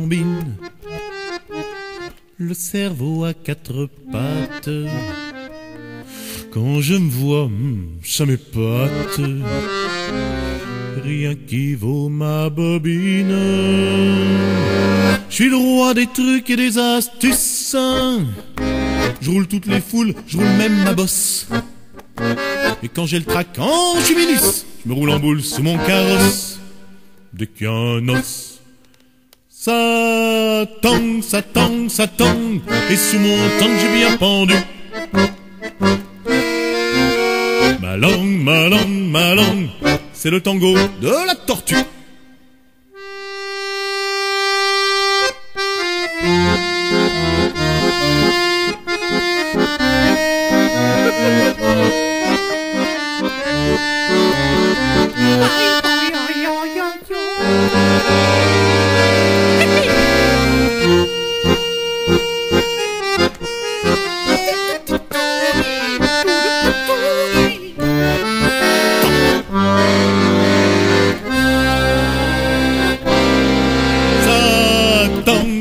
turbine, le cerveau à quatre pattes. Quand je me vois, ça m'épate. Rien qui vaut ma bobine. Je suis le roi des trucs et des astuces. Je roule toutes les foules, je roule même ma bosse. Et quand j'ai le trac en jubilus, je me roule en boule sous mon carrosse. Dès qu'il y a un os, ça tangue, ça tangue, ça tangue. Et sous mon tangue j'ai bien pendu ma langue, ma langue, ma langue. C'est le tango de la tortue.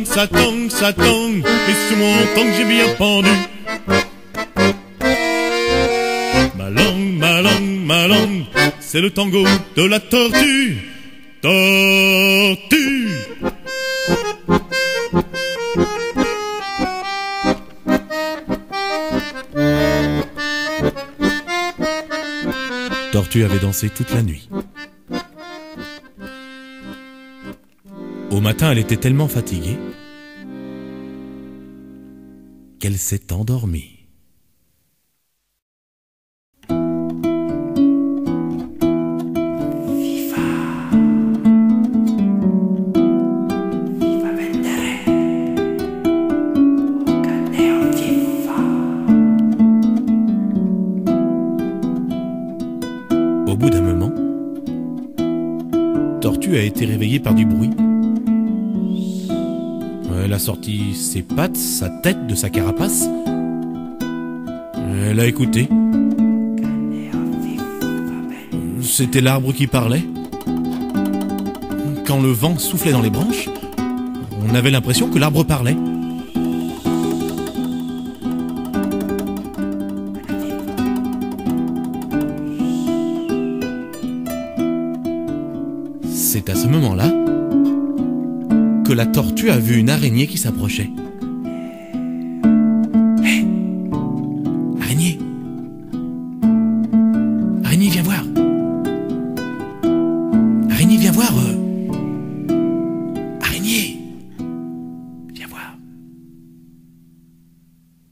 Ça tangue, ça tangue, et sous mon tangue j'ai bien pendu ma langue, ma langue, ma langue. C'est le tango de la tortue. Tortue. Tortue avait dansé toute la nuit. Au matin, elle était tellement fatiguée qu'elle s'est endormie. Au bout d'un moment, Tortue a été réveillée par du bruit. Elle a sorti ses pattes, sa tête de sa carapace. Elle a écouté. C'était l'arbre qui parlait. Quand le vent soufflait dans les branches, on avait l'impression que l'arbre parlait. C'est à ce moment-là que la tortue a vu une araignée qui s'approchait. Hé, araignée! Araignée, viens voir! Araignée, viens voir! Araignée! Viens voir!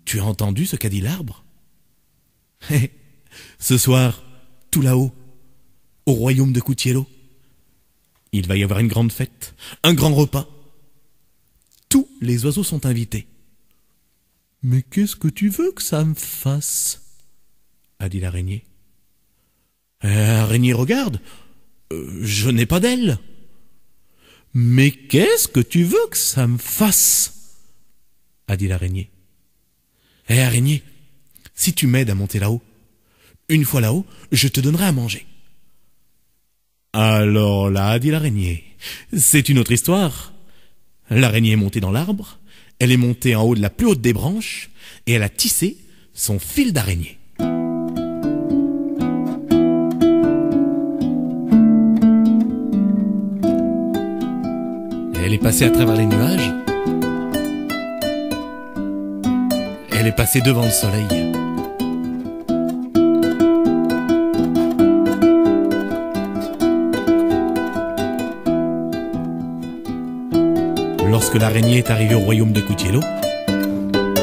Tu as entendu ce qu'a dit l'arbre? Hé, ce soir, tout là-haut, au royaume de Cutiello, il va y avoir une grande fête, un grand repas. Tous les oiseaux sont invités. « Mais qu'est-ce que tu veux que ça me fasse ?» a dit l'araignée. « Araignée, regarde, je n'ai pas d'ailes. »« Mais qu'est-ce que tu veux que ça me fasse ?» a dit l'araignée. « Araignée, si tu m'aides à monter là-haut, une fois là-haut, je te donnerai à manger. » Alors là, dit l'araignée, c'est une autre histoire. L'araignée est montée dans l'arbre, elle est montée en haut de la plus haute des branches, et elle a tissé son fil d'araignée. Elle est passée à travers les nuages, elle est passée devant le soleil. Lorsque l'araignée est arrivée au royaume de Cutiello,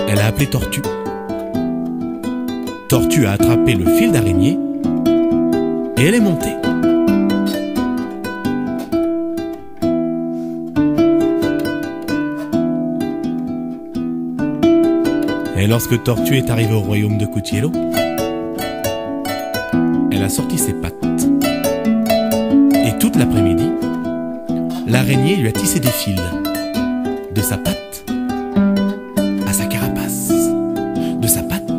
elle a appelé Tortue. Tortue a attrapé le fil d'araignée et elle est montée. Et lorsque Tortue est arrivée au royaume de Cutiello, elle a sorti ses pattes. Et toute l'après-midi, l'araignée lui a tissé des fils. De sa patte à sa carapace, de sa patte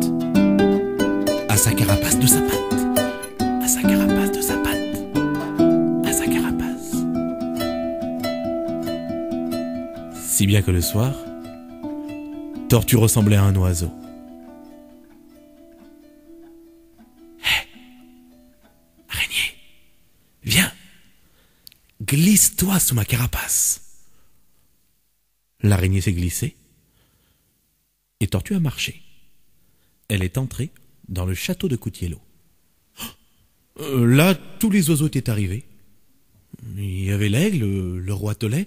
à sa carapace, de sa patte à sa carapace, de sa patte à sa carapace. Si bien que le soir, Tortue ressemblait à un oiseau. Hé, araignée, viens, glisse-toi sous ma carapace. L'araignée s'est glissée et Tortue a marché. Elle est entrée dans le château de Coutiello. Là, tous les oiseaux étaient arrivés. Il y avait l'aigle, le roitelet,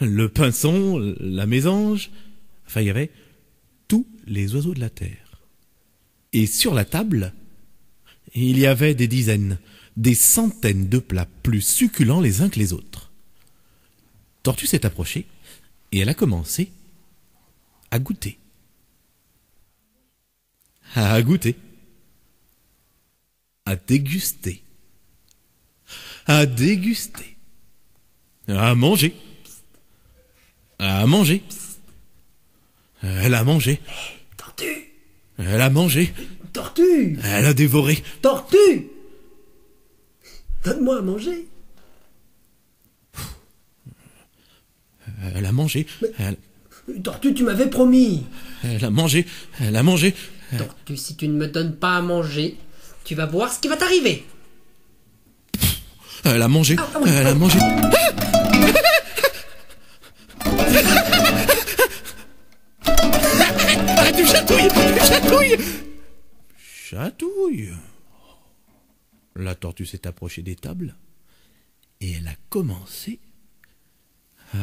le pinson, la mésange. Enfin, il y avait tous les oiseaux de la terre. Et sur la table, il y avait des dizaines, des centaines de plats plus succulents les uns que les autres. Tortue s'est approchée et elle a commencé à goûter. À goûter. À déguster. À déguster. À manger. À manger. Elle a mangé. Tortue! Elle a mangé. Tortue! Elle a dévoré. Tortue! Donne-moi à manger. Elle a mangé. Elle Tortue, tu m'avais promis. a mangé. Elle a mangé. Tortue, si tu ne me donnes pas à manger, tu vas voir ce qui va t'arriver. Elle a mangé. Ah, oui. Elle a mangé. Ah, tu chatouilles. Tu chatouilles. Chatouille. La tortue s'est approchée des tables et elle a commencé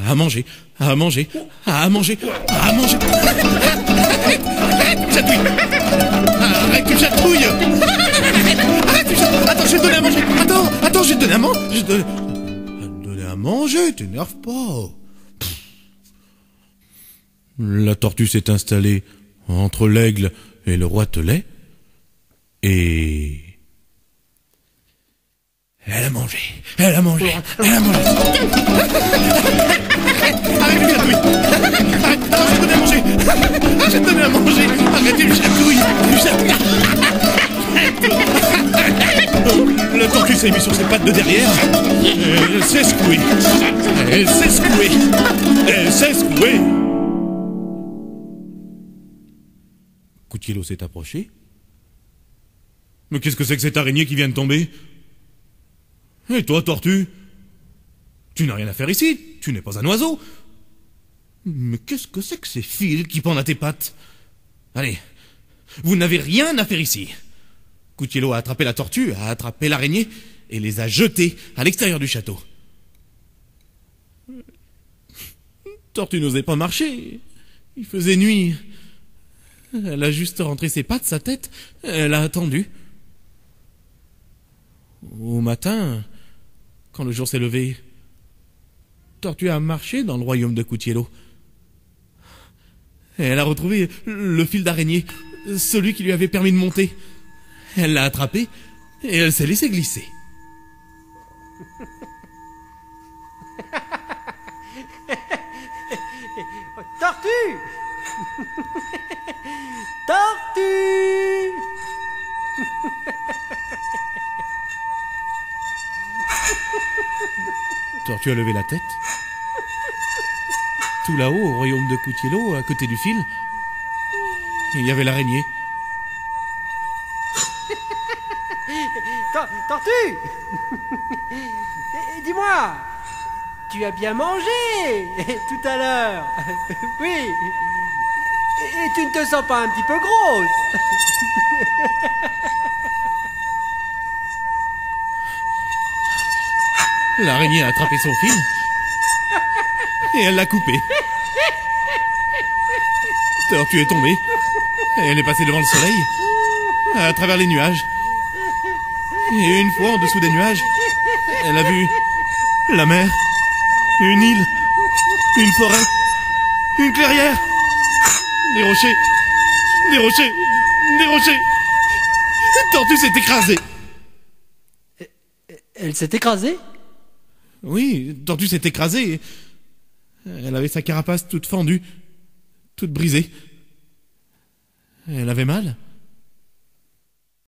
à manger, à manger, à manger, à manger. Arrête, tu chatouilles. Arrête, tu chatouilles. Arrête, tu chatouilles. Attends, je vais te donner à manger. Attends, je vais te donner à manger. Je vais te donner à manger, t'énerve pas. La tortue s'est installée entre l'aigle et le roitelet et elle a mangé, elle a mangé, elle a mangé. Arrête, tu chatouilles. Arrête, attends, je vais te donner à manger. Je vais te donner à manger. Arrêtez, tu chatouilles. La tortue s'est mise sur ses pattes de derrière. Elle s'est secouée. Elle s'est secouée. Elle s'est secouée. Coutiello s'est approché. Mais qu'est-ce que c'est que cette araignée qui vient de tomber? Et toi, tortue? Tu n'as rien à faire ici, tu n'es pas un oiseau. Mais qu'est-ce que c'est que ces fils qui pendent à tes pattes? Allez, vous n'avez rien à faire ici. Coutiello a attrapé la tortue, a attrapé l'araignée et les a jetés à l'extérieur du château. Tortue n'osait pas marcher, il faisait nuit. Elle a juste rentré ses pattes, sa tête, elle a attendu. Au matin, quand le jour s'est levé, Tortue a marché dans le royaume de Coutiello. Et elle a retrouvé le fil d'araignée, celui qui lui avait permis de monter. Elle l'a attrapé et elle s'est laissée glisser. Tortue! Tortue! Tortue a levé la tête. Tout là-haut, au royaume de Coutiello, à côté du fil, il y avait l'araignée. Tortue! Dis-moi, tu as bien mangé tout à l'heure. Oui. Et tu ne te sens pas un petit peu grosse? L'araignée a attrapé son fil et elle l'a coupé. Tortue est tombée et elle est passée devant le soleil, à travers les nuages. Et une fois en dessous des nuages, elle a vu la mer, une île, une forêt, une clairière, des rochers, des rochers, des rochers. Tortue s'est écrasée. Elle s'est écrasée? Oui, Tortue s'est écrasée. Elle avait sa carapace toute fendue, toute brisée. Elle avait mal.